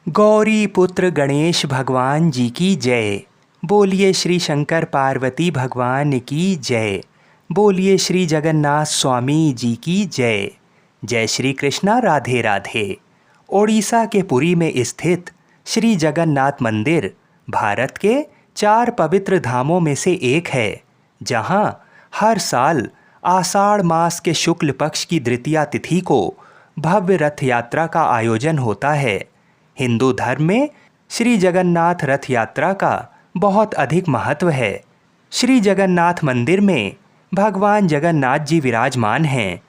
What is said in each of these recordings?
गौरी पुत्र गणेश भगवान जी की जय। बोलिए श्री शंकर पार्वती भगवान की जय। बोलिए श्री जगन्नाथ स्वामी जी की जय। जय श्री कृष्णा, राधे राधे। ओडिशा के पुरी में स्थित श्री जगन्नाथ मंदिर भारत के 4 पवित्र धामों में से एक है, जहां हर साल आषाढ़ मास के शुक्ल पक्ष की द्वितीया तिथि को भव्य रथ यात्रा का आयोजन होता है। हिंदू धर्म में श्री जगन्नाथ रथ यात्रा का बहुत अधिक महत्व है। श्री जगन्नाथ मंदिर में भगवान जगन्नाथ जी विराजमान हैं।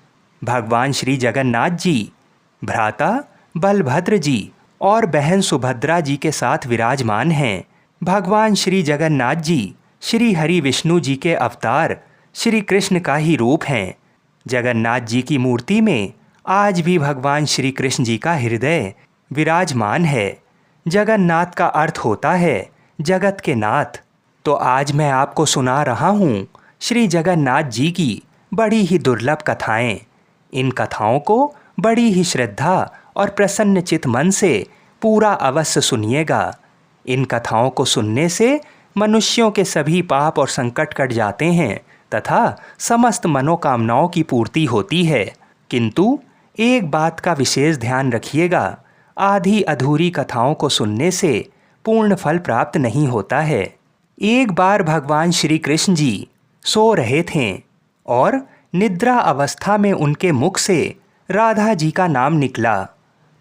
भगवान श्री जगन्नाथ जी भ्राता बलभद्र जी और बहन सुभद्रा जी के साथ विराजमान हैं। भगवान श्री जगन्नाथ जी श्री हरि विष्णु जी के अवतार श्री कृष्ण का ही रूप हैं। जगन्नाथ जी की मूर्ति में आज भी भगवान श्री कृष्ण जी का हृदय विराजमान है। जगन्नाथ का अर्थ होता है जगत के नाथ। तो आज मैं आपको सुना रहा हूँ श्री जगन्नाथ जी की बड़ी ही दुर्लभ कथाएं। इन कथाओं को बड़ी ही श्रद्धा और प्रसन्न चित मन से पूरा अवश्य सुनिएगा। इन कथाओं को सुनने से मनुष्यों के सभी पाप और संकट कट जाते हैं तथा समस्त मनोकामनाओं की पूर्ति होती है। किंतु एक बात का विशेष ध्यान रखिएगा, आधी अधूरी कथाओं को सुनने से पूर्ण फल प्राप्त नहीं होता है। एक बार भगवान श्री कृष्ण जी सो रहे थे और निद्रा अवस्था में उनके मुख से राधा जी का नाम निकला।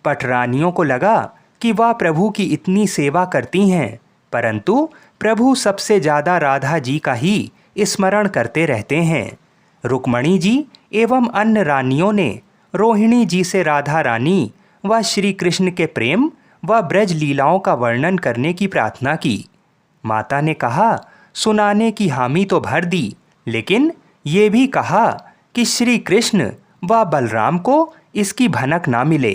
पटरानियों को लगा कि वह प्रभु की इतनी सेवा करती हैं, परंतु प्रभु सबसे ज़्यादा राधा जी का ही स्मरण करते रहते हैं। रुक्मणी जी एवं अन्य रानियों ने रोहिणी जी से राधा रानी व श्री कृष्ण के प्रेम व ब्रज लीलाओं का वर्णन करने की प्रार्थना की। माता ने कहा, सुनाने की हामी तो भर दी, लेकिन ये भी कहा कि श्री कृष्ण व बलराम को इसकी भनक ना मिले।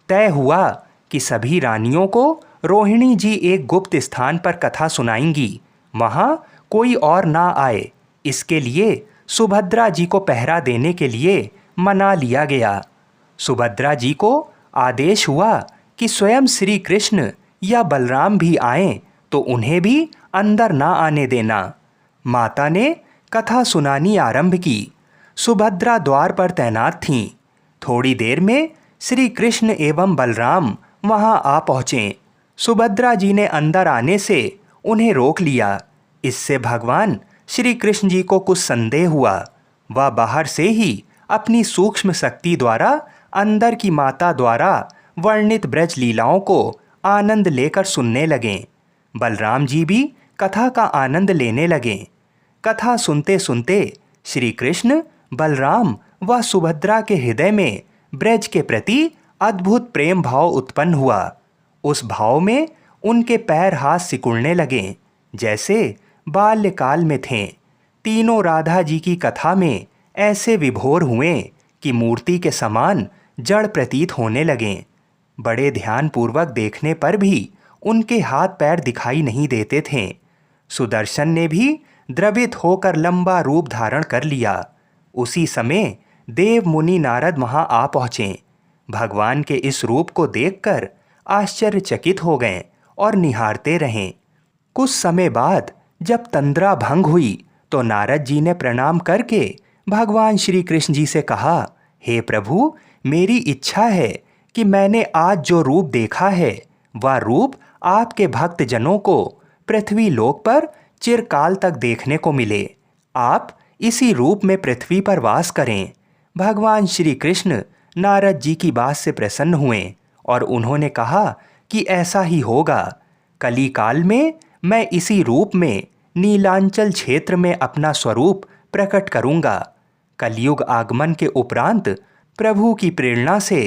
तय हुआ कि सभी रानियों को रोहिणी जी एक गुप्त स्थान पर कथा सुनाएंगी, वहाँ कोई और ना आए। इसके लिए सुभद्रा जी को पहरा देने के लिए मना लिया गया। सुभद्रा जी को आदेश हुआ कि स्वयं श्री कृष्ण या बलराम भी आएं तो उन्हें भी अंदर ना आने देना। माता ने कथा सुनानी आरंभ की। सुभद्रा द्वार पर तैनात थीं। थोड़ी देर में श्री कृष्ण एवं बलराम वहां आ पहुँचे। सुभद्रा जी ने अंदर आने से उन्हें रोक लिया। इससे भगवान श्री कृष्ण जी को कुछ संदेह हुआ। वह बाहर से ही अपनी सूक्ष्म शक्ति द्वारा अंदर की माता द्वारा वर्णित ब्रज लीलाओं को आनंद लेकर सुनने लगें। बलराम जी भी कथा का आनंद लेने लगे। कथा सुनते सुनते श्री कृष्ण, बलराम व सुभद्रा के हृदय में ब्रज के प्रति अद्भुत प्रेम भाव उत्पन्न हुआ। उस भाव में उनके पैर हाथ सिकुड़ने लगे, जैसे बाल्यकाल में थे। तीनों राधा जी की कथा में ऐसे विभोर हुए कि मूर्ति के समान जड़ प्रतीत होने लगे। बड़े ध्यानपूर्वक देखने पर भी उनके हाथ पैर दिखाई नहीं देते थे। सुदर्शन ने भी द्रवित होकर लंबा रूप धारण कर लिया। उसी समय देव मुनि नारद वहां आ पहुँचे। भगवान के इस रूप को देखकर आश्चर्यचकित हो गए और निहारते रहें। कुछ समय बाद जब तंद्रा भंग हुई तो नारद जी ने प्रणाम करके भगवान श्री कृष्ण जी से कहा, हे प्रभु, मेरी इच्छा है कि मैंने आज जो रूप देखा है वह रूप आपके भक्त जनों को पृथ्वी लोक पर चिरकाल तक देखने को मिले। आप इसी रूप में पृथ्वी पर वास करें। भगवान श्री कृष्ण नारद जी की बात से प्रसन्न हुए और उन्होंने कहा कि ऐसा ही होगा। कली काल में मैं इसी रूप में नीलांचल क्षेत्र में अपना स्वरूप प्रकट करूंगा। कलयुग आगमन के उपरांत प्रभु की प्रेरणा से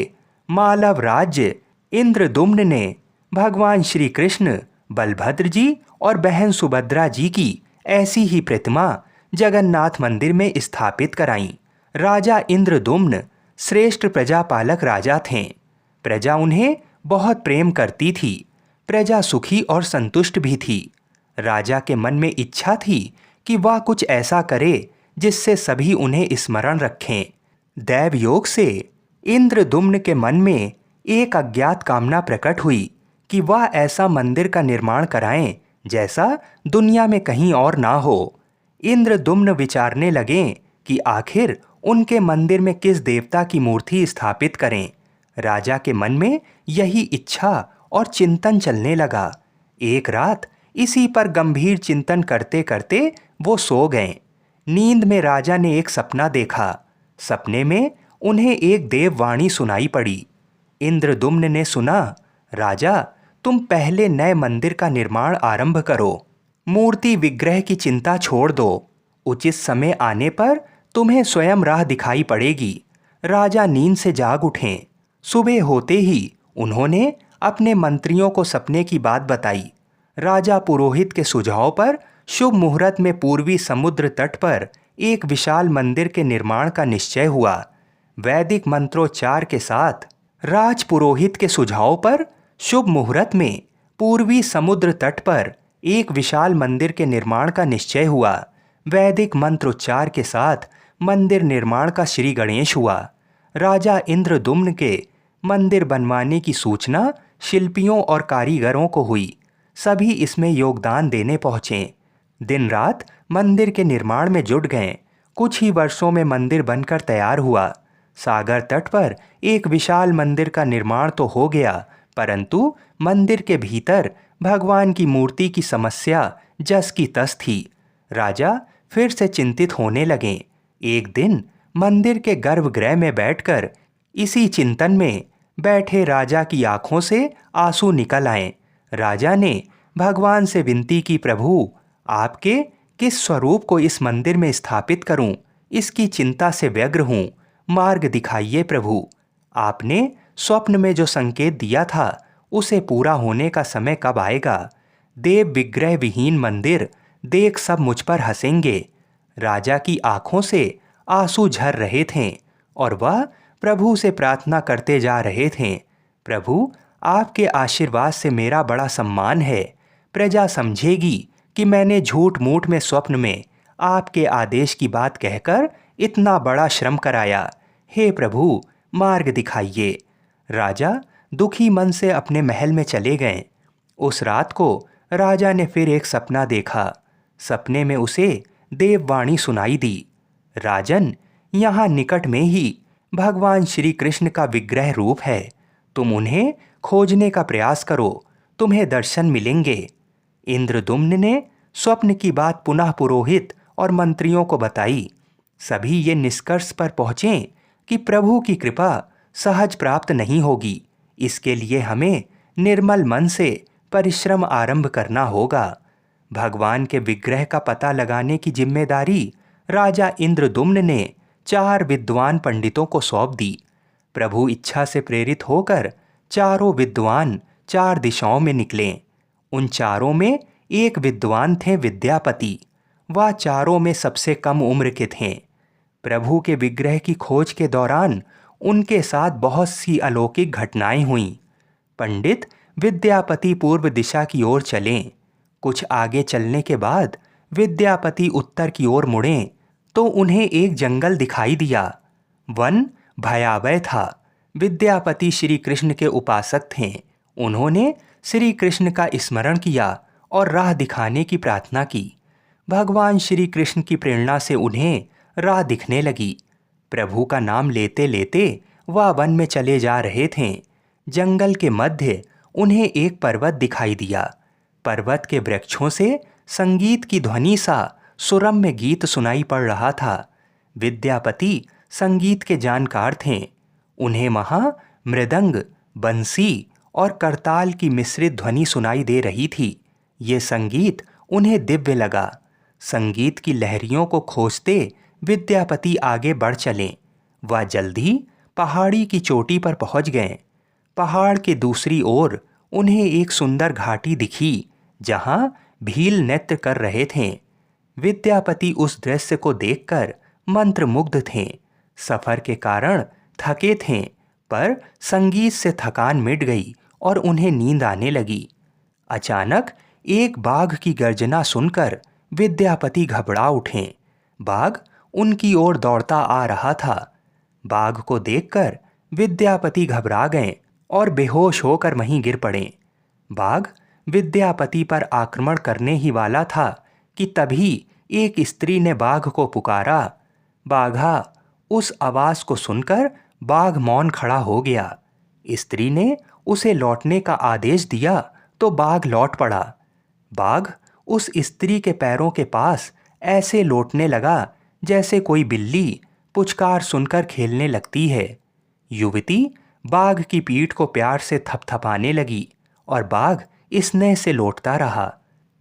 मालव राज्य इंद्रदुम्न ने भगवान श्री कृष्ण, बलभद्र जी और बहन सुभद्रा जी की ऐसी ही प्रतिमा जगन्नाथ मंदिर में स्थापित कराई। राजा इंद्रदुम्न श्रेष्ठ प्रजापालक राजा थे। प्रजा उन्हें बहुत प्रेम करती थी। प्रजा सुखी और संतुष्ट भी थी। राजा के मन में इच्छा थी कि वह कुछ ऐसा करे जिससे सभी उन्हें स्मरण रखें। दैव योग से इंद्रदुम्न के मन में एक अज्ञात कामना प्रकट हुई कि वह ऐसा मंदिर का निर्माण कराएं जैसा दुनिया में कहीं और ना हो। इंद्रदुम्न विचारने लगे कि आखिर उनके मंदिर में किस देवता की मूर्ति स्थापित करें। राजा के मन में यही इच्छा और चिंतन चलने लगा। एक रात इसी पर गंभीर चिंतन करते करते वो सो गए। नींद में राजा ने एक सपना देखा। सपने में उन्हें एक देववाणी सुनाई पड़ी। इंद्रदुम्न ने सुना, राजा, तुम पहले नए मंदिर का निर्माण आरंभ करो। मूर्ति विग्रह की चिंता छोड़ दो। उचित समय आने पर तुम्हें स्वयं राह दिखाई पड़ेगी। राजा नींद से जाग उठे। सुबह होते ही उन्होंने अपने मंत्रियों को सपने की बात बताई। राजा पुरोहित के सुझाव पर शुभ मुहूर्त में पूर्वी समुद्र तट पर एक विशाल मंदिर के निर्माण का निश्चय हुआ। वैदिक मंत्रोच्चार के साथ राज पुरोहित के सुझाव पर शुभ मुहूर्त में पूर्वी समुद्र तट पर एक विशाल मंदिर के निर्माण का निश्चय हुआ। वैदिक मंत्रोच्चार के साथ मंदिर निर्माण का श्री गणेश हुआ। राजा इंद्रदुम्न के मंदिर बनवाने की सूचना शिल्पियों और कारीगरों को हुई। सभी इसमें योगदान देने पहुँचे। दिन रात मंदिर के निर्माण में जुट गए। कुछ ही वर्षों में मंदिर बनकर तैयार हुआ। सागर तट पर एक विशाल मंदिर का निर्माण तो हो गया, परंतु मंदिर के भीतर भगवान की मूर्ति की समस्या जस की तस थी। राजा फिर से चिंतित होने लगे। एक दिन मंदिर के गर्भगृह में बैठकर इसी चिंतन में बैठे राजा की आंखों से आंसू निकल आए। राजा ने भगवान से विनती की, प्रभु, आपके किस स्वरूप को इस मंदिर में स्थापित करूं, इसकी चिंता से व्यग्र हूं। मार्ग दिखाइए प्रभु। आपने स्वप्न में जो संकेत दिया था उसे पूरा होने का समय कब आएगा? देव विग्रह विहीन मंदिर देख सब मुझ पर हंसेंगे। राजा की आंखों से आंसू झर रहे थे और वह प्रभु से प्रार्थना करते जा रहे थे, प्रभु, आपके आशीर्वाद से मेरा बड़ा सम्मान है। प्रजा समझेगी कि मैंने झूठ मूठ में स्वप्न में आपके आदेश की बात कहकर इतना बड़ा श्रम कराया। हे प्रभु, मार्ग दिखाइए। राजा दुखी मन से अपने महल में चले गए। उस रात को राजा ने फिर एक सपना देखा। सपने में उसे देववाणी सुनाई दी, राजन, यहाँ निकट में ही भगवान श्री कृष्ण का विग्रह रूप है। तुम उन्हें खोजने का प्रयास करो, तुम्हें दर्शन मिलेंगे। इंद्रदुम्न ने स्वप्न की बात पुनः पुरोहित और मंत्रियों को बताई। सभी ये निष्कर्ष पर पहुँचे कि प्रभु की कृपा सहज प्राप्त नहीं होगी। इसके लिए हमें निर्मल मन से परिश्रम आरंभ करना होगा। भगवान के विग्रह का पता लगाने की जिम्मेदारी राजा इंद्रदुम्न ने 4 विद्वान पंडितों को सौंप दी। प्रभु इच्छा से प्रेरित होकर चारों विद्वान 4 दिशाओं में निकले। उन चारों में एक विद्वान थे विद्यापति। वह चारों में सबसे कम उम्र के थे। प्रभु के विग्रह की खोज के दौरान उनके साथ बहुत सी अलौकिक घटनाएं हुईं। पंडित विद्यापति पूर्व दिशा की ओर चले। कुछ आगे चलने के बाद विद्यापति उत्तर की ओर मुड़े तो उन्हें एक जंगल दिखाई दिया। वन भयावह था। विद्यापति श्री कृष्ण के उपासक थे। उन्होंने श्री कृष्ण का स्मरण किया और राह दिखाने की प्रार्थना की। भगवान श्री कृष्ण की प्रेरणा से उन्हें राह दिखने लगी। प्रभु का नाम लेते लेते वह वन में चले जा रहे थे। जंगल के मध्य उन्हें एक पर्वत दिखाई दिया। पर्वत के वृक्षों से संगीत की ध्वनि सा सुरम्य गीत सुनाई पड़ रहा था। विद्यापति संगीत के जानकार थे। उन्हें वहाँ मृदंग, बंसी और करताल की मिश्रित ध्वनि सुनाई दे रही थी। ये संगीत उन्हें दिव्य लगा। संगीत की लहरियों को खोजते विद्यापति आगे बढ़ चले। वह जल्दी पहाड़ी की चोटी पर पहुंच गए। पहाड़ के दूसरी ओर उन्हें एक सुंदर घाटी दिखी जहां भील नृत्य कर रहे थे। विद्यापति उस दृश्य को देखकर मंत्रमुग्ध थे। सफर के कारण थके थे, पर संगीत से थकान मिट गई और उन्हें नींद आने लगी। अचानक एक बाघ की गर्जना सुनकर विद्यापति घबरा उठे। बाघ उनकी ओर दौड़ता आ रहा था। बाघ को देखकर विद्यापति घबरा गए और बेहोश होकर वहीं गिर पड़े। बाघ विद्यापति पर आक्रमण करने ही वाला था कि तभी एक स्त्री ने बाघ को पुकारा। बाघा! उस आवाज को सुनकर बाघ मौन खड़ा हो गया। स्त्री ने उसे लौटने का आदेश दिया तो बाघ लौट पड़ा। बाघ उस स्त्री के पैरों के पास ऐसे लौटने लगा जैसे कोई बिल्ली पुचकार सुनकर खेलने लगती है। युवती बाघ की पीठ को प्यार से थपथपाने लगी और बाघ स्नेह से लौटता रहा।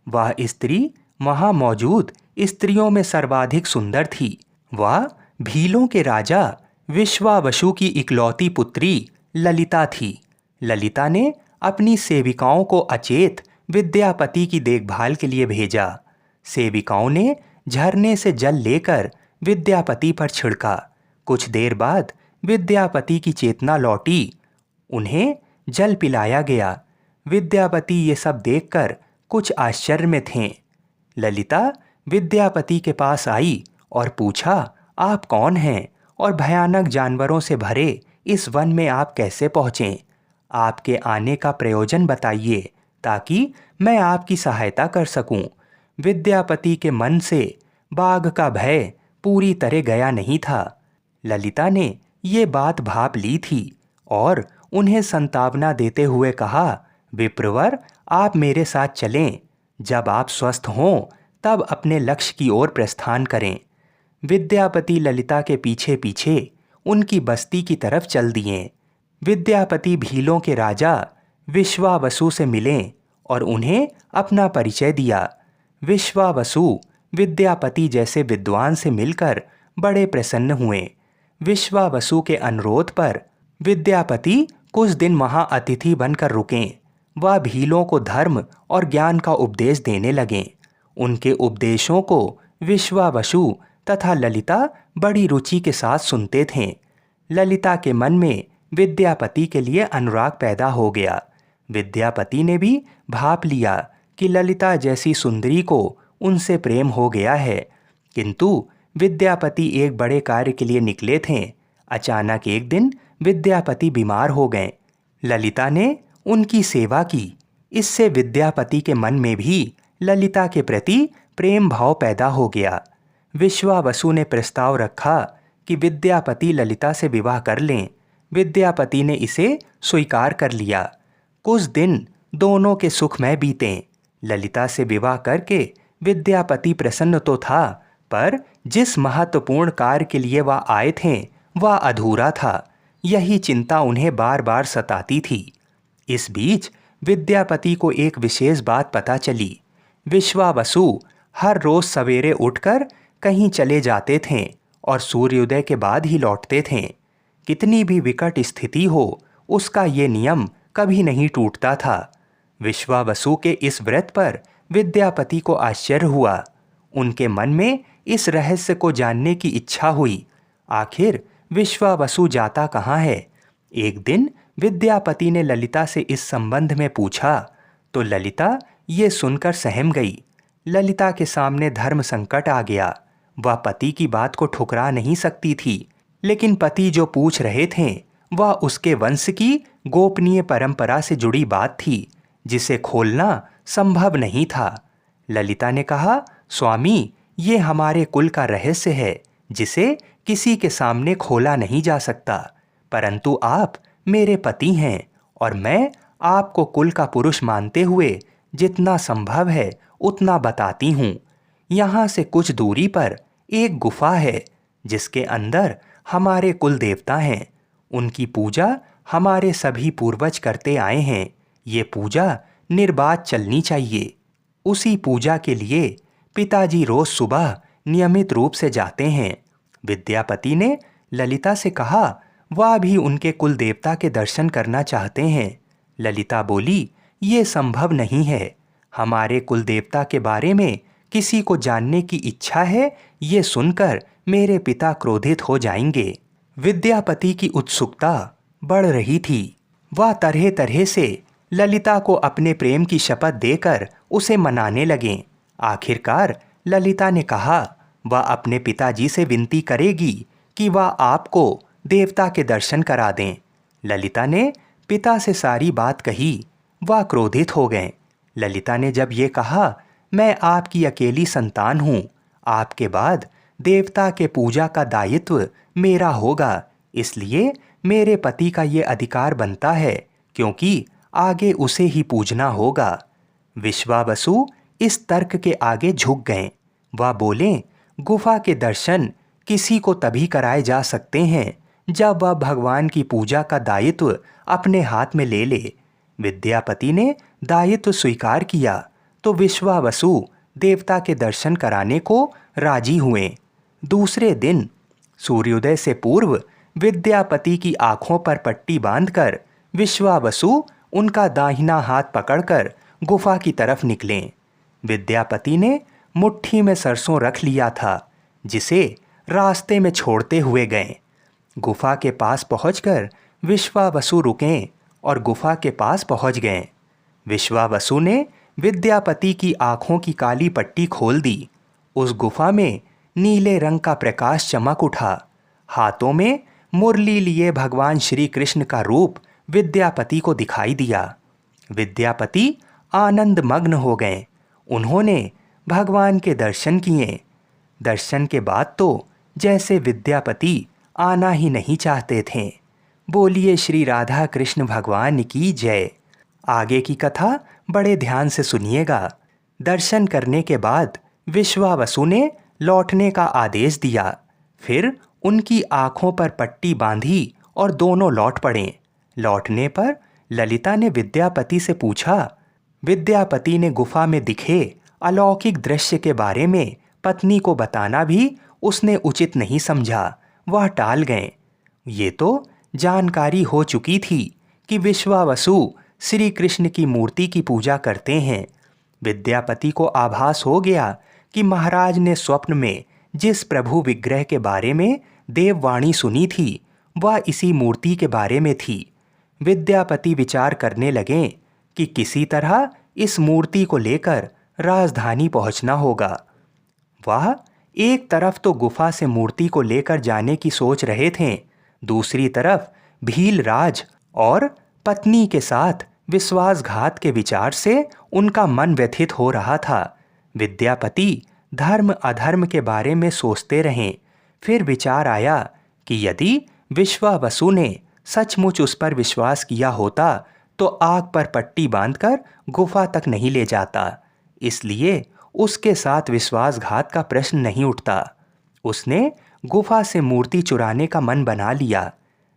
वह स्त्री वहां मौजूद स्त्रियों में सर्वाधिक सुंदर थी। वह भीलों के राजा विश्वावसु की इकलौती पुत्री ललिता थी। ललिता ने अपनी सेविकाओं को अचेत विद्यापति की देखभाल के लिए भेजा। सेविकाओं ने झरने से जल लेकर विद्यापति पर छिड़का। कुछ देर बाद विद्यापति की चेतना लौटी। उन्हें जल पिलाया गया। विद्यापति ये सब देखकर कुछ आश्चर्य में थे। ललिता विद्यापति के पास आई और पूछा, आप कौन हैं और भयानक जानवरों से भरे इस वन में आप कैसे पहुँचें? आपके आने का प्रयोजन बताइए ताकि मैं आपकी सहायता कर सकूं। विद्यापति के मन से बाघ का भय पूरी तरह गया नहीं था। ललिता ने ये बात भाप ली थी और उन्हें संतावना देते हुए कहा, विप्रवर, आप मेरे साथ चलें। जब आप स्वस्थ हों तब अपने लक्ष्य की ओर प्रस्थान करें। विद्यापति ललिता के पीछे पीछे उनकी बस्ती की तरफ चल दिए। विद्यापति भीलों के राजा विश्वावसु से मिले और उन्हें अपना परिचय दिया। विश्वावसु विद्यापति जैसे विद्वान से मिलकर बड़े प्रसन्न हुए। विश्वावसु के अनुरोध पर विद्यापति कुछ दिन वहां अतिथि बनकर रुके। वह भीलों को धर्म और ज्ञान का उपदेश देने लगे। उनके उपदेशों को विश्वावसु तथा ललिता बड़ी रुचि के साथ सुनते थे। ललिता के मन में विद्यापति के लिए अनुराग पैदा हो गया। विद्यापति ने भी भाप लिया कि ललिता जैसी सुंदरी को उनसे प्रेम हो गया है। किंतु विद्यापति एक बड़े कार्य के लिए निकले थे। अचानक एक दिन विद्यापति बीमार हो गए। ललिता ने उनकी सेवा की। इससे विद्यापति के मन में भी ललिता के प्रति प्रेम भाव पैदा हो गया। विश्वावसु ने प्रस्ताव रखा कि विद्यापति ललिता से विवाह कर लें। विद्यापति ने इसे स्वीकार कर लिया। कुछ दिन दोनों के सुखमय बीते। ललिता से विवाह करके विद्यापति प्रसन्न तो था, पर जिस महत्वपूर्ण कार्य के लिए वह आए थे वह अधूरा था। यही चिंता उन्हें बार बार सताती थी। इस बीच विद्यापति को एक विशेष बात पता चली। विश्वावसु हर रोज सवेरे उठकर कहीं चले जाते थे और सूर्योदय के बाद ही लौटते थे। कितनी भी विकट स्थिति हो, उसका ये नियम कभी नहीं टूटता था। विश्वावसु के इस व्रत पर विद्यापति को आश्चर्य हुआ। उनके मन में इस रहस्य को जानने की इच्छा हुई। आखिर विश्वावसु जाता कहाँ है? एक दिन विद्यापति ने ललिता से इस संबंध में पूछा तो ललिता ये सुनकर सहम गई। ललिता के सामने धर्म संकट आ गया। वह पति की बात को ठुकरा नहीं सकती थी, लेकिन पति जो पूछ रहे थे वह उसके वंश की गोपनीय परंपरा से जुड़ी बात थी, जिसे खोलना संभव नहीं था। ललिता ने कहा, स्वामी, ये हमारे कुल का रहस्य है जिसे किसी के सामने खोला नहीं जा सकता। परंतु आप मेरे पति हैं और मैं आपको कुल का पुरुष मानते हुए जितना संभव है उतना बताती हूँ। यहाँ से कुछ दूरी पर एक गुफा है जिसके अंदर हमारे कुल देवता हैं। उनकी पूजा हमारे सभी पूर्वज करते आए हैं। ये पूजा निर्बाध चलनी चाहिए। उसी पूजा के लिए पिताजी रोज सुबह नियमित रूप से जाते हैं। विद्यापति ने ललिता से कहा, वह भी उनके कुल देवता के दर्शन करना चाहते हैं। ललिता बोली, ये संभव नहीं है। हमारे कुल देवता के बारे में किसी को जानने की इच्छा है, ये सुनकर मेरे पिता क्रोधित हो जाएंगे। विद्यापति की उत्सुकता बढ़ रही थी। वह तरह तरह से ललिता को अपने प्रेम की शपथ देकर उसे मनाने लगे। आखिरकार ललिता ने कहा, वह अपने पिताजी से विनती करेगी कि वह आपको देवता के दर्शन करा दें। ललिता ने पिता से सारी बात कही। वह क्रोधित हो गए। ललिता ने जब ये कहा, मैं आपकी अकेली संतान हूँ, आपके बाद देवता के पूजा का दायित्व मेरा होगा, इसलिए मेरे पति का ये अधिकार बनता है, क्योंकि आगे उसे ही पूजना होगा। विश्वावसु इस तर्क के आगे झुक गए। वह बोले, गुफा के दर्शन किसी को तभी कराए जा सकते हैं जब वह भगवान की पूजा का दायित्व अपने हाथ में ले ले। विद्यापति ने दायित्व स्वीकार किया तो विश्वावसु देवता के दर्शन कराने को राजी हुए। दूसरे दिन सूर्योदय से पूर्व विद्यापति की आंखों पर पट्टी बांधकर विश्वावसु उनका दाहिना हाथ पकड़कर गुफा की तरफ निकले। विद्यापति ने मुट्ठी में सरसों रख लिया था, जिसे रास्ते में छोड़ते हुए गए। गुफा के पास पहुंचकर विश्वावसु रुके और गुफा के पास पहुंच गए। विश्वावसु ने विद्यापति की आंखों की काली पट्टी खोल दी। उस गुफा में नीले रंग का प्रकाश चमक उठा। हाथों में मुरली लिए भगवान श्री कृष्ण का रूप विद्यापति को दिखाई दिया। विद्यापति आनंद मग्न हो गए। उन्होंने भगवान के दर्शन किए। दर्शन के बाद तो जैसे विद्यापति आना ही नहीं चाहते थे। बोलिए श्री राधा कृष्ण भगवान की जय। आगे की कथा बड़े ध्यान से सुनिएगा। दर्शन करने के बाद विश्वावसु ने लौटने का आदेश दिया। फिर उनकी आंखों पर पट्टी बांधी और दोनों लौट पड़े। लौटने पर ललिता ने विद्यापति से पूछा। विद्यापति ने गुफा में दिखे अलौकिक दृश्य के बारे में पत्नी को बताना भी उसने उचित नहीं समझा। वह टाल गए। ये तो जानकारी हो चुकी थी कि विश्वावसु श्री कृष्ण की मूर्ति की पूजा करते हैं। विद्यापति को आभास हो गया कि महाराज ने स्वप्न में जिस प्रभु विग्रह के बारे में देववाणी सुनी थी, वह इसी मूर्ति के बारे में थी। विद्यापति विचार करने लगे कि किसी तरह इस मूर्ति को लेकर राजधानी पहुंचना होगा। वह एक तरफ तो गुफा से मूर्ति को लेकर जाने की सोच रहे थे, दूसरी तरफ भीलराज और पत्नी के साथ विश्वासघात के विचार से उनका मन व्यथित हो रहा था। विद्यापति धर्म अधर्म के बारे में सोचते रहे। फिर विचार आया कि यदि विश्वावसु ने सचमुच उस पर विश्वास किया होता तो आग पर पट्टी बांधकर गुफा तक नहीं ले जाता, इसलिए उसके साथ विश्वासघात का प्रश्न नहीं उठता। उसने गुफा से मूर्ति चुराने का मन बना लिया।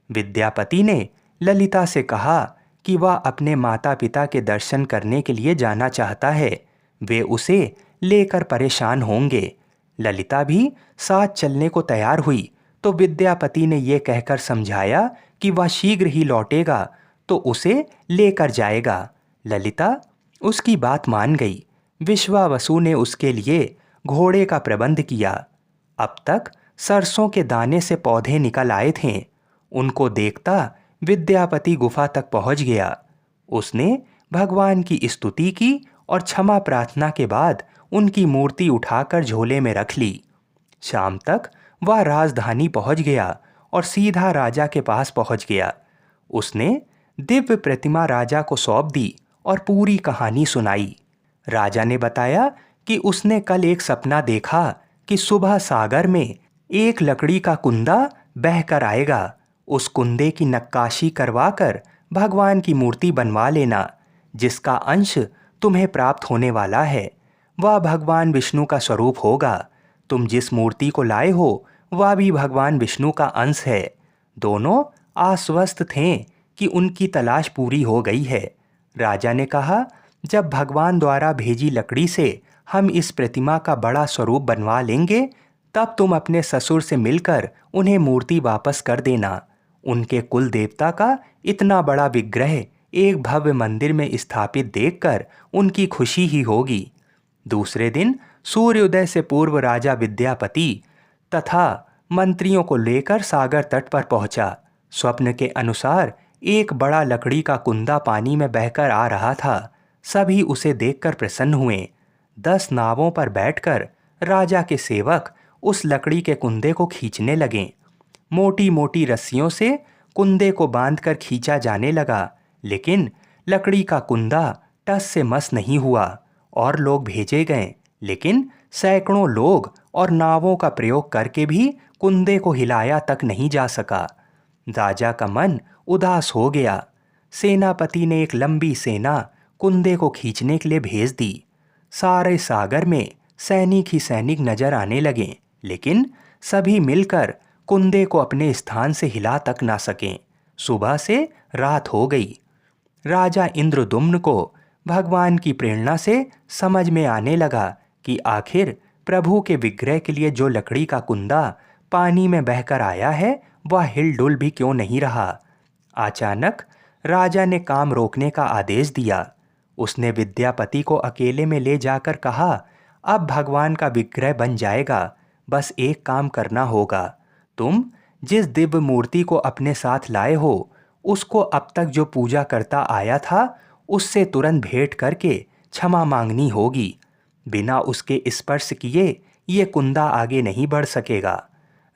विद्यापति ने ललिता से कहा कि वह अपने माता पिता के दर्शन करने के लिए जाना चाहता है, वे उसे लेकर परेशान होंगे। ललिता भी साथ चलने को तैयार हुई तो विद्यापति ने यह कहकर समझाया कि वह शीघ्र ही लौटेगा तो उसे लेकर जाएगा। ललिता उसकी बात मान गई। विश्वावसु ने उसके लिए घोड़े का प्रबंध किया। अब तक सरसों के दाने से पौधे निकल आए थे। उनको देखता विद्यापति गुफा तक पहुंच गया। उसने भगवान की स्तुति की और क्षमा प्रार्थना के बाद उनकी मूर्ति उठाकर झोले में रख ली। शाम तक वह राजधानी पहुंच गया और सीधा राजा के पास पहुंच गया। उसने दिव्य प्रतिमा राजा को सौंप दी और पूरी कहानी सुनाई। राजा ने बताया कि उसने कल एक सपना देखा कि सुबह सागर में एक लकड़ी का कुंदा बहकर आएगा। उस कुंदे की नक्काशी करवाकर भगवान की मूर्ति बनवा लेना, जिसका अंश तुम्हें प्राप्त होने वाला है। वह भगवान विष्णु का स्वरूप होगा। तुम जिस मूर्ति को लाए हो वह भी भगवान विष्णु का अंश है। दोनों आश्वस्त थे कि उनकी तलाश पूरी हो गई है। राजा ने कहा, जब भगवान द्वारा भेजी लकड़ी से हम इस प्रतिमा का बड़ा स्वरूप बनवा लेंगे, तब तुम अपने ससुर से मिलकर उन्हें मूर्ति वापस कर देना। उनके कुल देवता का इतना बड़ा विग्रह एक भव्य मंदिर में स्थापित देखकर उनकी खुशी ही होगी। दूसरे दिन सूर्योदय से पूर्व राजा विद्यापति तथा मंत्रियों को लेकर सागर तट पर पहुंचा। स्वप्न के अनुसार एक बड़ा लकड़ी का कुंदा पानी में बहकर आ रहा था। सभी उसे देखकर प्रसन्न हुए। 10 नावों पर बैठकर राजा के सेवक उस लकड़ी के कुंदे को खींचने लगे। मोटी मोटी रस्सियों से कुंदे को बांधकर खींचा जाने लगा, लेकिन लकड़ी का कुंदा टस से मस नहीं हुआ और लोग भेजे गए, लेकिन सैकड़ों लोग और नावों का प्रयोग करके भी कुंदे को हिलाया तक नहीं जा सका। राजा का मन उदास हो गया। सेनापति ने एक लंबी सेना कुंदे को खींचने के लिए भेज दी। सारे सागर में सैनिक ही सैनिक नजर आने लगे, लेकिन सभी मिलकर कुंदे को अपने स्थान से हिला तक ना सकें। सुबह से रात हो गई। राजा इंद्रदुम्न को भगवान की प्रेरणा से समझ में आने लगा कि आखिर प्रभु के विग्रह के लिए जो लकड़ी का कुंदा पानी में बहकर आया है वह हिलडुल भी क्यों नहीं रहा। अचानक राजा ने काम रोकने का आदेश दिया। उसने विद्यापति को अकेले में ले जाकर कहा, अब भगवान का विग्रह बन जाएगा, बस एक काम करना होगा। तुम जिस दिव्य मूर्ति को अपने साथ लाए हो उसको अब तक जो पूजा करता आया था उससे तुरंत भेंट करके क्षमा मांगनी होगी। बिना उसके स्पर्श किए ये कुंदा आगे नहीं बढ़ सकेगा।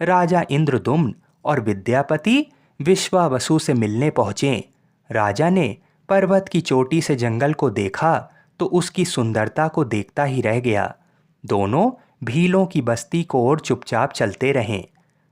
राजा इंद्रदुम्न और विद्यापति विश्वावसु से मिलने पहुँचे। राजा ने पर्वत की चोटी से जंगल को देखा तो उसकी सुंदरता को देखता ही रह गया। दोनों भीलों की बस्ती को ओर चुपचाप चलते रहें।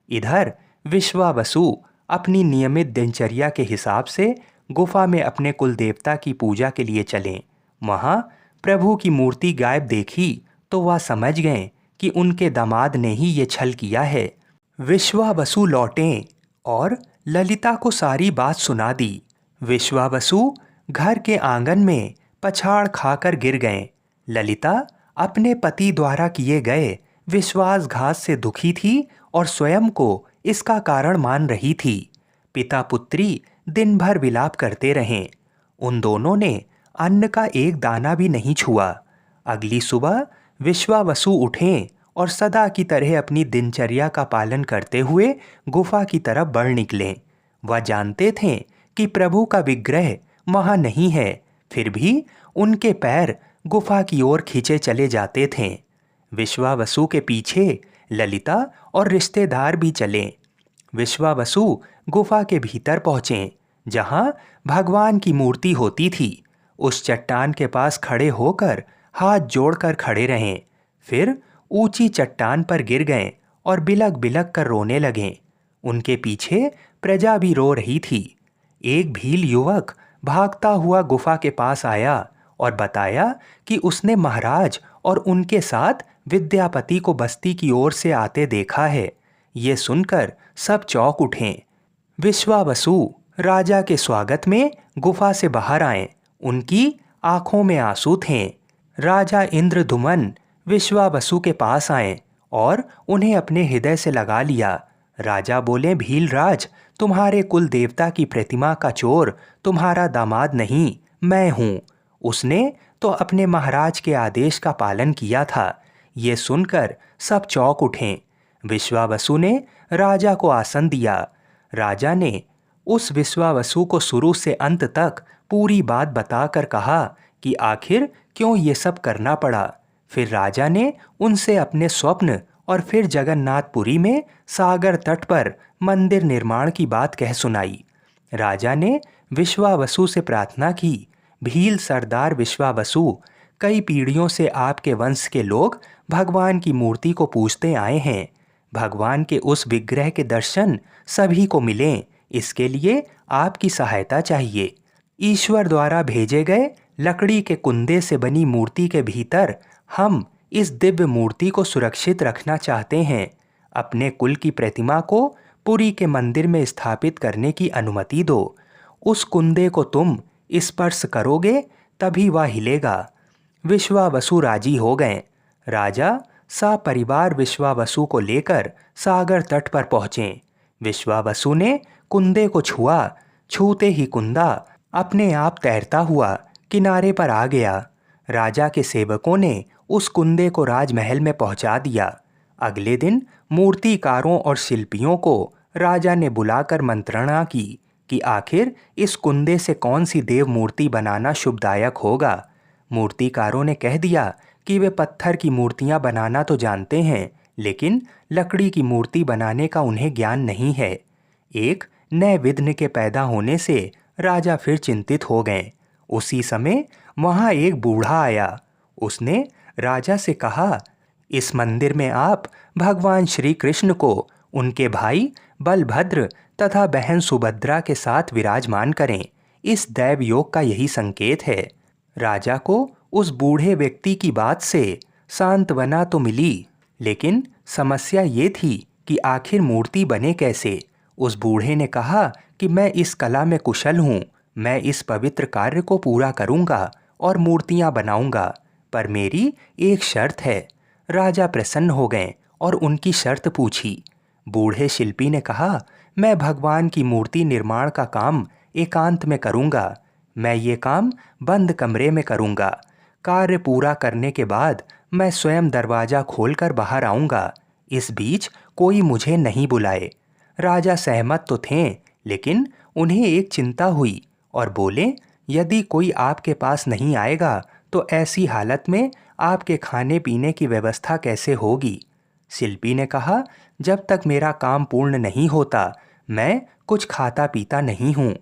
इधर विश्वावसु अपनी नियमित दिनचर्या के हिसाब से गुफा में अपने कुल देवता की पूजा के लिए चले। वहाँ प्रभु की मूर्ति गायब देखी तो वह समझ गए कि उनके दामाद ने ही ये छल किया है। विश्वावसु लौटे और ललिता को सारी बात सुना दी। विश्वावसु घर के आंगन में पछाड़ खाकर गिर गए। ललिता अपने पति द्वारा किए गए विश्वासघात से दुखी थी और स्वयं को इसका कारण मान रही थी। पिता पुत्री दिन भर विलाप करते रहे। उन दोनों ने अन्न का एक दाना भी नहीं छुआ। अगली सुबह विश्वावसु उठे और सदा की तरह अपनी दिनचर्या का पालन करते हुए गुफा की तरफ बढ़ निकले। वह जानते थे कि प्रभु का विग्रह वहाँ नहीं है, फिर भी उनके पैर गुफा की ओर खींचे चले जाते थे। विश्वावसु के पीछे ललिता और रिश्तेदार भी चले। विश्वावसु गुफा के भीतर पहुँचे जहाँ भगवान की मूर्ति होती थी। उस चट्टान के पास खड़े होकर हाथ जोड़कर खड़े रहें, फिर ऊंची चट्टान पर गिर गए और बिलक बिलक कर रोने लगे। उनके पीछे प्रजा भी रो रही थी। एक भील युवक भागता हुआ गुफा के पास आया और बताया कि उसने महाराज और उनके साथ विद्यापति को बस्ती की ओर से आते देखा है। ये सुनकर सब चौंक उठे। विश्वावसु राजा के स्वागत में गुफा से बाहर आए। उनकी आंखों में आंसू थे। राजा इंद्रदुमन विश्वावसु के पास आए और उन्हें अपने हृदय से लगा लिया। राजा बोले, भीलराज, तुम्हारे कुल देवता की प्रतिमा का चोर तुम्हारा दामाद नहीं, मैं हूँ। उसने तो अपने महाराज के आदेश का पालन किया था। ये सुनकर सब चौंक उठे। विश्वावसु ने राजा को आसन दिया। राजा ने उस विश्वावसु को शुरू से अंत तक पूरी बात बताकर कहा कि आखिर क्यों ये सब करना पड़ा। फिर राजा ने उनसे अपने स्वप्न और फिर जगन्नाथपुरी में सागर तट पर मंदिर निर्माण की बात कह सुनाई। राजा ने विश्वावसु से प्रार्थना की, भील सरदार विश्वावसु, कई पीढ़ियों से आपके वंश के लोग भगवान की मूर्ति को पूजते आए हैं। भगवान के उस विग्रह के दर्शन सभी को मिलें, इसके लिए आपकी सहायता चाहिए। ईश्वर द्वारा भेजे गए लकड़ी के कुंदे से बनी मूर्ति के भीतर हम इस दिव्य मूर्ति को सुरक्षित रखना चाहते हैं। अपने कुल की प्रतिमा को पुरी के मंदिर में स्थापित करने की अनुमति दो। उस कुंदे को तुम स्पर्श करोगे तभी वह हिलेगा। विश्वावसु राजी हो गए। राजा सपरिवार विश्वावसु को लेकर सागर तट पर पहुँचे। विश्वावसु ने कुंदे को छुआ। छूते ही कुंदा अपने आप तैरता हुआ किनारे पर आ गया। राजा के सेवकों ने उस कुंदे को राजमहल में पहुंचा दिया। अगले दिन मूर्तिकारों और शिल्पियों को राजा ने बुलाकर मंत्रणा की कि आखिर इस कुंदे से कौन सी देव मूर्ति बनाना शुभदायक होगा। मूर्तिकारों ने कह दिया कि वे पत्थर की मूर्तियां बनाना तो जानते हैं, लेकिन लकड़ी की मूर्ति बनाने का उन्हें ज्ञान नहीं है। एक नए विघ्न के पैदा होने से राजा फिर चिंतित हो गए। उसी समय वहाँ एक बूढ़ा आया। उसने राजा से कहा, इस मंदिर में आप भगवान श्री कृष्ण को उनके भाई बलभद्र तथा बहन सुभद्रा के साथ विराजमान करें। इस दैव योग का यही संकेत है। राजा को उस बूढ़े व्यक्ति की बात से सांत्वना तो मिली, लेकिन समस्या ये थी कि आखिर मूर्ति बने कैसे। उस बूढ़े ने कहा कि मैं इस कला में कुशल हूँ, मैं इस पवित्र कार्य को पूरा करूँगा और मूर्तियाँ बनाऊँगा, पर मेरी एक शर्त है। राजा प्रसन्न हो गए और उनकी शर्त पूछी। बूढ़े शिल्पी ने कहा, मैं भगवान की मूर्ति निर्माण का काम एकांत में करूँगा। मैं ये काम बंद कमरे में करूँगा। कार्य पूरा करने के बाद मैं स्वयं दरवाज़ा खोलकर बाहर आऊँगा। इस बीच कोई मुझे नहीं बुलाए। राजा सहमत तो थे, लेकिन उन्हें एक चिंता हुई और बोले, यदि कोई आपके पास नहीं आएगा तो ऐसी हालत में आपके खाने पीने की व्यवस्था कैसे होगी। शिल्पी ने कहा, जब तक मेरा काम पूर्ण नहीं होता मैं कुछ खाता पीता नहीं हूँ।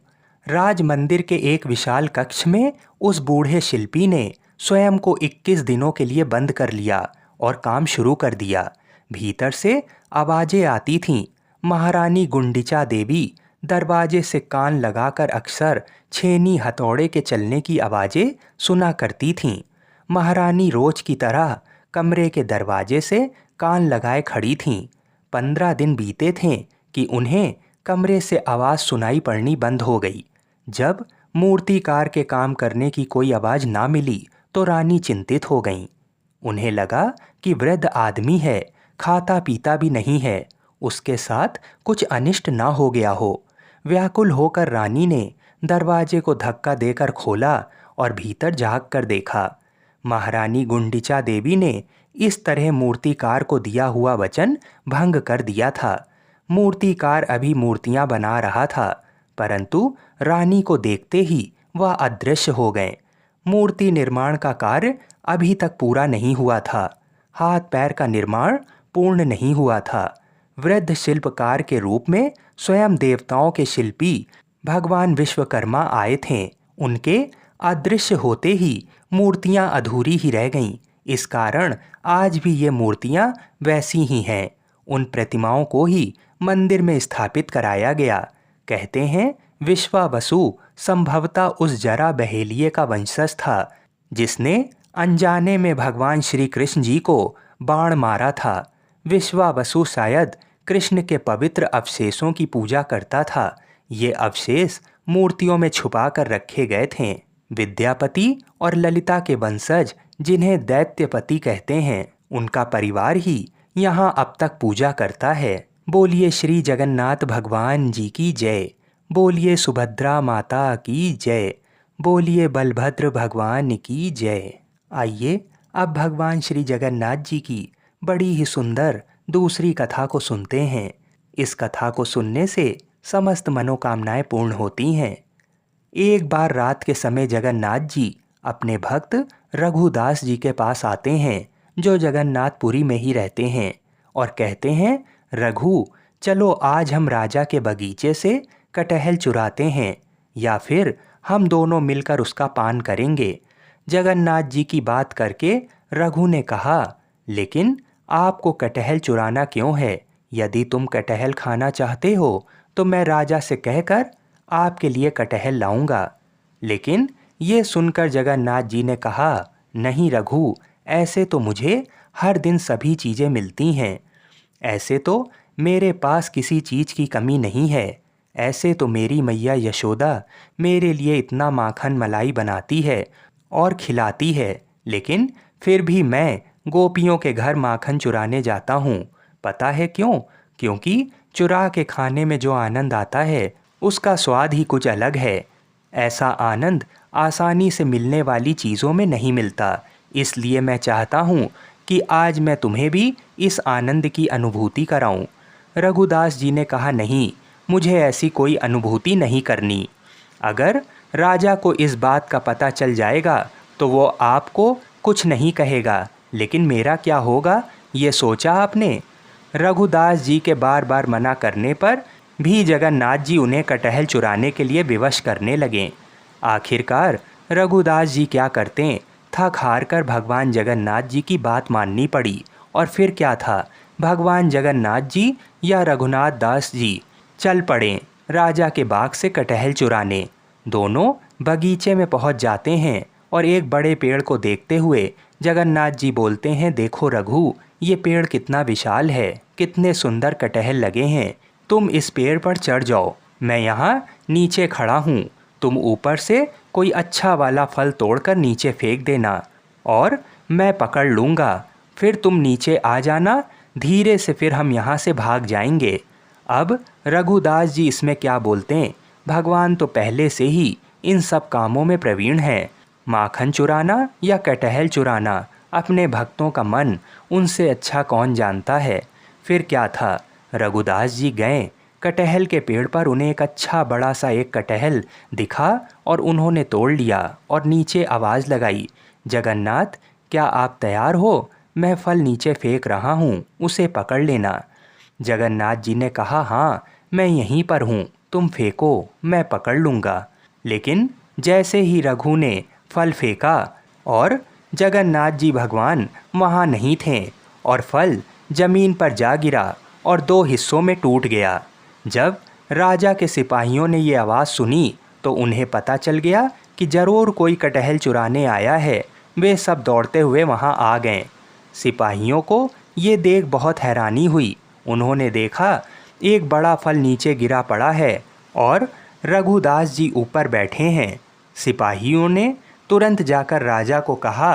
राज मंदिर के एक विशाल कक्ष में उस बूढ़े शिल्पी ने स्वयं को 21 दिनों के लिए बंद कर लिया और काम शुरू कर दिया। भीतर से आवाज़ें आती थीं। महारानी गुंडिचा देवी दरवाजे से कान लगाकर अक्सर छेनी हथौड़े के चलने की आवाज़ें सुना करती थीं। महारानी रोज की तरह कमरे के दरवाजे से कान लगाए खड़ी थीं। 15 दिन बीते थे कि उन्हें कमरे से आवाज़ सुनाई पड़नी बंद हो गई। जब मूर्तिकार के काम करने की कोई आवाज़ ना मिली तो रानी चिंतित हो गईं। उन्हें लगा कि वृद्ध आदमी है, खाता पीता भी नहीं है, उसके साथ कुछ अनिष्ट ना हो गया हो। व्याकुल होकर रानी ने दरवाजे को धक्का देकर खोला और भीतर झांक कर देखा। महारानी गुंडिचा देवी ने इस तरह मूर्तिकार को दिया हुआ वचन भंग कर दिया था। मूर्तिकार अभी मूर्तियां बना रहा था, परंतु रानी को देखते ही वह अदृश्य हो गए। मूर्ति निर्माण का कार्य अभी तक पूरा नहीं हुआ था। हाथ पैर का निर्माण पूर्ण नहीं हुआ था। वृद्ध शिल्पकार के रूप में स्वयं देवताओं के शिल्पी भगवान विश्वकर्मा आए थे। उनके अदृश्य होते ही मूर्तियां अधूरी ही रह गईं। इस कारण आज भी ये मूर्तियां वैसी ही हैं। उन प्रतिमाओं को ही मंदिर में स्थापित कराया गया। कहते हैं विश्वावसु संभवतः उस जरा बहेलिये का वंशज था जिसने अनजाने में भगवान श्री कृष्ण जी को बाण मारा था। विश्वावसु शायद कृष्ण के पवित्र अवशेषों की पूजा करता था। ये अवशेष मूर्तियों में छुपा कर रखे गए थे। विद्यापति और ललिता के वंशज जिन्हें दैत्यपति कहते हैं, उनका परिवार ही यहाँ अब तक पूजा करता है। बोलिए श्री जगन्नाथ भगवान जी की जय। बोलिए सुभद्रा माता की जय। बोलिए बलभद्र भगवान की जय। आइए अब भगवान श्री जगन्नाथ जी की बड़ी ही सुंदर दूसरी कथा को सुनते हैं। इस कथा को सुनने से समस्त मनोकामनाएं पूर्ण होती हैं। एक बार रात के समय जगन्नाथ जी अपने भक्त रघुदास जी के पास आते हैं, जो जगन्नाथपुरी में ही रहते हैं, और कहते हैं, रघु चलो आज हम राजा के बगीचे से कटहल चुराते हैं, या फिर हम दोनों मिलकर उसका पान करेंगे। जगन्नाथ जी की बात करके रघु ने कहा, लेकिन आपको कटहल चुराना क्यों है? यदि तुम कटहल खाना चाहते हो तो मैं राजा से कहकर आपके लिए कटहल लाऊंगा। लेकिन ये सुनकर जगन्नाथ जी ने कहा, नहीं रघु, ऐसे तो मुझे हर दिन सभी चीज़ें मिलती हैं। ऐसे तो मेरे पास किसी चीज़ की कमी नहीं है। ऐसे तो मेरी मैया यशोदा मेरे लिए इतना माखन मलाई बनाती है और खिलाती है, लेकिन फिर भी मैं गोपियों के घर माखन चुराने जाता हूँ। पता है क्यों? क्योंकि चुरा के खाने में जो आनंद आता है उसका स्वाद ही कुछ अलग है। ऐसा आनंद आसानी से मिलने वाली चीज़ों में नहीं मिलता। इसलिए मैं चाहता हूँ कि आज मैं तुम्हें भी इस आनंद की अनुभूति कराऊं। रघुदास जी ने कहा, नहीं, मुझे ऐसी कोई अनुभूति नहीं करनी। अगर राजा को इस बात का पता चल जाएगा तो वो आपको कुछ नहीं कहेगा, लेकिन मेरा क्या होगा ये सोचा आपने? रघुदास जी के बार बार मना करने पर भी जगन्नाथ जी उन्हें कटहल चुराने के लिए विवश करने लगे। आखिरकार रघुदास जी क्या करते, थक हार कर भगवान जगन्नाथ जी की बात माननी पड़ी। और फिर क्या था, भगवान जगन्नाथ जी या रघुनाथ दास जी चल पड़े राजा के बाग से कटहल चुराने। दोनों बगीचे में पहुंच जाते हैं और एक बड़े पेड़ को देखते हुए जगन्नाथ जी बोलते हैं, देखो रघु, ये पेड़ कितना विशाल है, कितने सुंदर कटहल लगे हैं। तुम इस पेड़ पर चढ़ जाओ, मैं यहाँ नीचे खड़ा हूँ। तुम ऊपर से कोई अच्छा वाला फल तोड़कर नीचे फेंक देना और मैं पकड़ लूँगा। फिर तुम नीचे आ जाना धीरे से, फिर हम यहाँ से भाग जाएंगे। अब रघुदास जी इसमें क्या बोलते हैं, भगवान तो पहले से ही इन सब कामों में प्रवीण हैं। माखन चुराना या कटहल चुराना, अपने भक्तों का मन उनसे अच्छा कौन जानता है। फिर क्या था, रघुदास जी गए कटहल के पेड़ पर, उन्हें एक अच्छा बड़ा सा एक कटहल दिखा और उन्होंने तोड़ लिया और नीचे आवाज़ लगाई, जगन्नाथ क्या आप तैयार हो, मैं फल नीचे फेंक रहा हूँ, उसे पकड़ लेना। जगन्नाथ जी ने कहा, हाँ मैं यहीं पर हूँ, तुम फेंको मैं पकड़ लूँगा। लेकिन जैसे ही रघु ने फल फेंका और जगन्नाथ जी भगवान वहाँ नहीं थे और फल जमीन पर जा गिरा और दो हिस्सों में टूट गया। जब राजा के सिपाहियों ने ये आवाज़ सुनी तो उन्हें पता चल गया कि ज़रूर कोई कटहल चुराने आया है। वे सब दौड़ते हुए वहाँ आ गए। सिपाहियों को ये देख बहुत हैरानी हुई। उन्होंने देखा एक बड़ा फल नीचे गिरा पड़ा है और रघुदास जी ऊपर बैठे हैं। सिपाहियों ने तुरंत जाकर राजा को कहा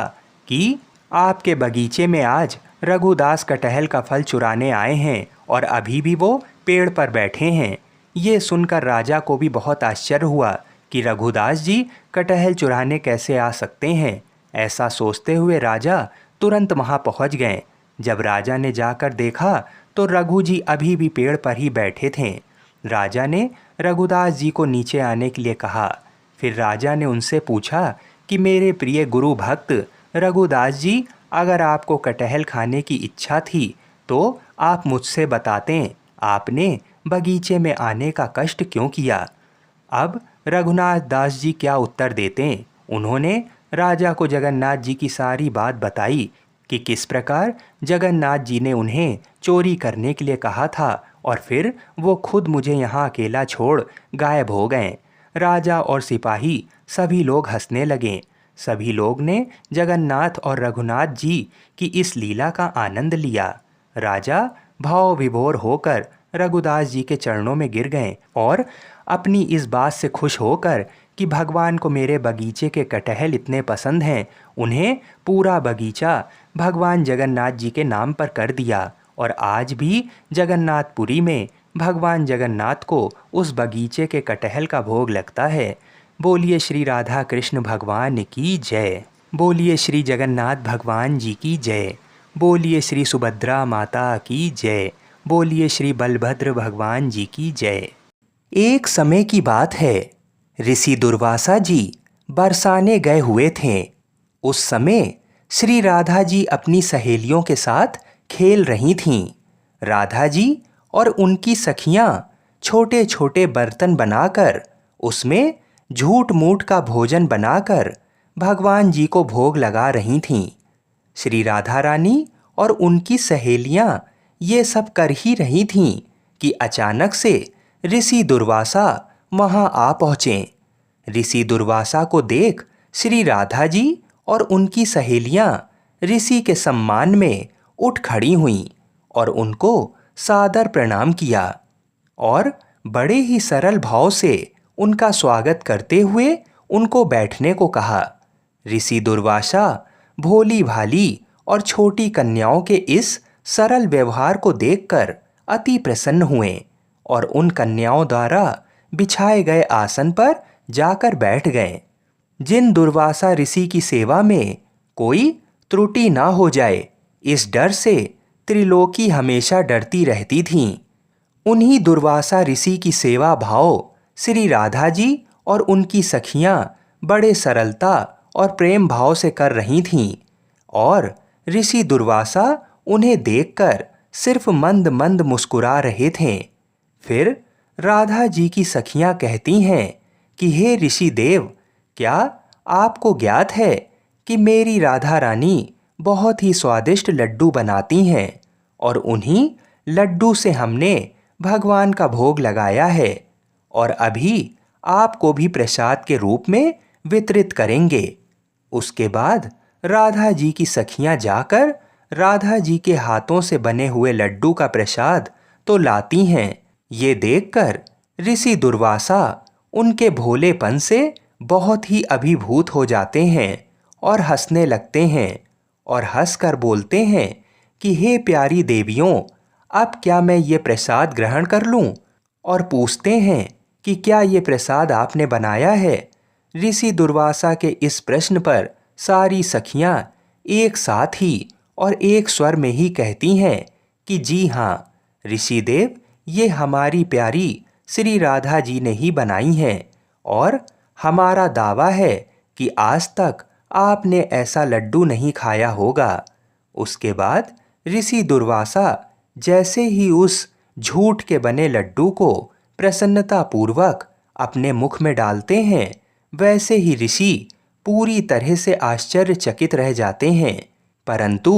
कि आपके बगीचे में आज रघुदास कटहल का फल चुराने आए हैं और अभी भी वो पेड़ पर बैठे हैं। ये सुनकर राजा को भी बहुत आश्चर्य हुआ कि रघुदास जी कटहल चुराने कैसे आ सकते हैं। ऐसा सोचते हुए राजा तुरंत वहाँ पहुँच गए। जब राजा ने जाकर देखा तो रघु जी अभी भी पेड़ पर ही बैठे थे। राजा ने रघुदास जी को नीचे आने के लिए कहा। फिर राजा ने उनसे पूछा कि मेरे प्रिय गुरु भक्त रघुदास जी, अगर आपको कटहल खाने की इच्छा थी तो आप मुझसे बताते, आपने बगीचे में आने का कष्ट क्यों किया। अब रघुनाथ दास जी क्या उत्तर देते। उन्होंने राजा को जगन्नाथ जी की सारी बात बताई कि किस प्रकार जगन्नाथ जी ने उन्हें चोरी करने के लिए कहा था और फिर वो खुद मुझे यहाँ अकेला छोड़ गायब हो गए। राजा और सिपाही सभी लोग हंसने लगे। सभी लोग ने जगन्नाथ और रघुनाथ जी की इस लीला का आनंद लिया। राजा भाव विभोर होकर रघुदास जी के चरणों में गिर गए और अपनी इस बात से खुश होकर कि भगवान को मेरे बगीचे के कटहल इतने पसंद हैं, उन्हें पूरा बगीचा भगवान जगन्नाथ जी के नाम पर कर दिया। और आज भी जगन्नाथपुरी में भगवान जगन्नाथ को उस बगीचे के कटहल का भोग लगता है। बोलिए श्री राधा कृष्ण भगवान की जय। बोलिए श्री जगन्नाथ भगवान जी की जय। बोलिए श्री सुभद्रा माता की जय। बोलिए श्री बलभद्र भगवान जी की जय। एक समय की बात है, ऋषि दुर्वासा जी बरसाने गए हुए थे। उस समय श्री राधा जी अपनी सहेलियों के साथ खेल रही थीं। राधा जी और उनकी सखियां छोटे छोटे बर्तन बनाकर उसमें झूठ मूठ का भोजन बनाकर भगवान जी को भोग लगा रही थीं। श्री राधा रानी और उनकी सहेलियां ये सब कर ही रही थीं कि अचानक से ऋषि दुर्वासा वहां आ पहुँचे। ऋषि दुर्वासा को देख श्री राधा जी और उनकी सहेलियां ऋषि के सम्मान में उठ खड़ी हुईं और उनको सादर प्रणाम किया और बड़े ही सरल भाव से उनका स्वागत करते हुए उनको बैठने को कहा। ऋषि दुर्वासा भोली भाली और छोटी कन्याओं के इस सरल व्यवहार को देखकर अति प्रसन्न हुए और उन कन्याओं द्वारा बिछाए गए आसन पर जाकर बैठ गए। जिन दुर्वासा ऋषि की सेवा में कोई त्रुटि ना हो जाए, इस डर से त्रिलोकी हमेशा डरती रहती थीं। उन्हीं दुर्वासा ऋषि की सेवा भाव श्री राधा जी और उनकी सखियां बड़े सरलता और प्रेम भाव से कर रही थीं और ऋषि दुर्वासा उन्हें देखकर सिर्फ मंद मंद मुस्कुरा रहे थे। फिर राधा जी की सखियां कहती हैं कि हे ऋषि देव, क्या आपको ज्ञात है कि मेरी राधा रानी बहुत ही स्वादिष्ट लड्डू बनाती हैं और उन्हीं लड्डू से हमने भगवान का भोग लगाया है और अभी आपको भी प्रसाद के रूप में वितरित करेंगे। उसके बाद राधा जी की सखियां जाकर राधा जी के हाथों से बने हुए लड्डू का प्रसाद तो लाती हैं। ये देखकर ऋषि दुर्वासा उनके भोलेपन से बहुत ही अभिभूत हो जाते हैं और हंसने लगते हैं और हंसकर बोलते हैं कि हे प्यारी देवियों, अब क्या मैं ये प्रसाद ग्रहण कर लूं? और पूछते हैं कि क्या ये प्रसाद आपने बनाया है? ऋषि दुर्वासा के इस प्रश्न पर सारी सखियां एक साथ ही और एक स्वर में ही कहती हैं कि जी हाँ ऋषिदेव, ये हमारी प्यारी श्री राधा जी ने ही बनाई हैं और हमारा दावा है कि आज तक आपने ऐसा लड्डू नहीं खाया होगा। उसके बाद ऋषि दुर्वासा जैसे ही उस झूठ के बने लड्डू को प्रसन्नतापूर्वक अपने मुख में डालते हैं, वैसे ही ऋषि पूरी तरह से आश्चर्यचकित रह जाते हैं। परंतु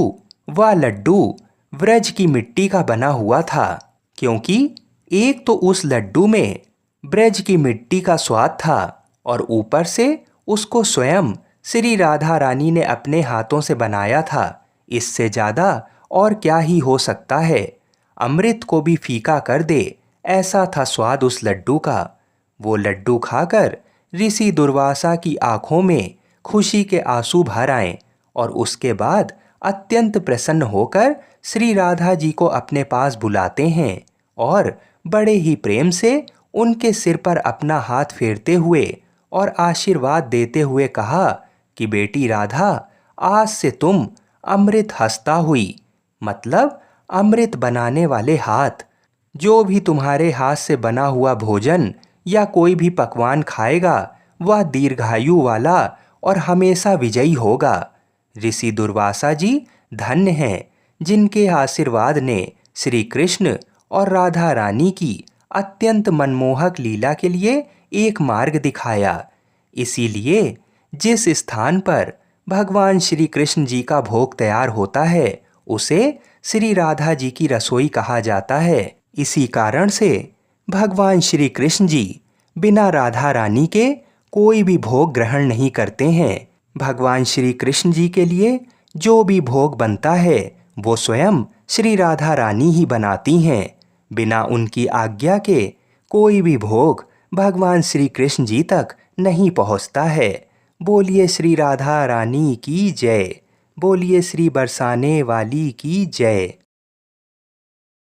वह लड्डू व्रज की मिट्टी का बना हुआ था, क्योंकि एक तो उस लड्डू में ब्रज की मिट्टी का स्वाद था और ऊपर से उसको स्वयं श्री राधा रानी ने अपने हाथों से बनाया था। इससे ज़्यादा और क्या ही हो सकता है। अमृत को भी फीका कर दे, ऐसा था स्वाद उस लड्डू का। वो लड्डू खाकर ऋषि दुर्वासा की आंखों में खुशी के आंसू भर आए और उसके बाद अत्यंत प्रसन्न होकर श्री राधा जी को अपने पास बुलाते हैं और बड़े ही प्रेम से उनके सिर पर अपना हाथ फेरते हुए और आशीर्वाद देते हुए कहा कि बेटी राधा, आज से तुम अमृत हस्ता हुई, मतलब अमृत बनाने वाले हाथ। जो भी तुम्हारे हाथ से बना हुआ भोजन या कोई भी पकवान खाएगा वह दीर्घायु वाला और हमेशा विजयी होगा। ऋषि दुर्वासा जी धन्य हैं जिनके आशीर्वाद ने श्री कृष्ण और राधा रानी की अत्यंत मनमोहक लीला के लिए एक मार्ग दिखाया। इसीलिए जिस स्थान पर भगवान श्री कृष्ण जी का भोग तैयार होता है उसे श्री राधा जी की रसोई कहा जाता है। इसी कारण से भगवान श्री कृष्ण जी बिना राधा रानी के कोई भी भोग ग्रहण नहीं करते हैं। भगवान श्री कृष्ण जी के लिए जो भी भोग बनता है वो स्वयं श्री राधा रानी ही बनाती हैं। बिना उनकी आज्ञा के कोई भी भोग भगवान श्री कृष्ण जी तक नहीं पहुंचता है। बोलिए श्री राधा रानी की जय। बोलिए श्री बरसाने वाली की जय।